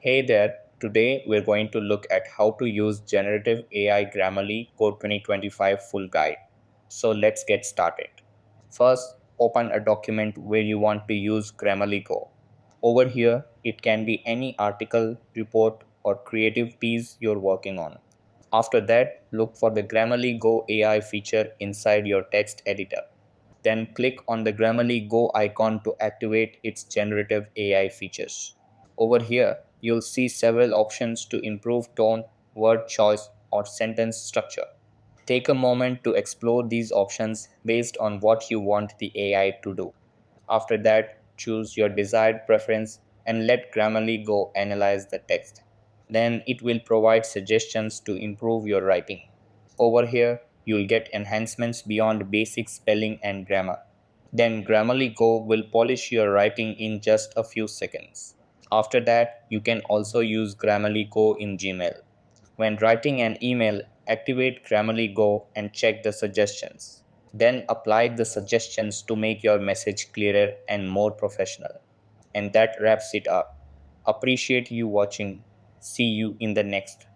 Hey there, today we're going to look at how to use Generative AI Grammarly Code 2025 full guide. So let's get started. First, open a document where you want to use Grammarly Go. Over here, it can be any article, report, or creative piece you're working on. After that, look for the Grammarly Go AI feature inside your text editor. Then click on the Grammarly Go icon to activate its generative AI features. Over here, you'll see several options to improve tone, word choice, or sentence structure. Take a moment to explore these options based on what you want the AI to do. After that, choose your desired preference and let Grammarly Go analyze the text. Then it will provide suggestions to improve your writing. Over here, you'll get enhancements beyond basic spelling and grammar. Then Grammarly Go will polish your writing in just a few seconds. After that, you can also use Grammarly Go in Gmail. When writing an email, activate Grammarly Go and check the suggestions. Then apply the suggestions to make your message clearer and more professional. And that wraps it up. Appreciate you watching. See you in the next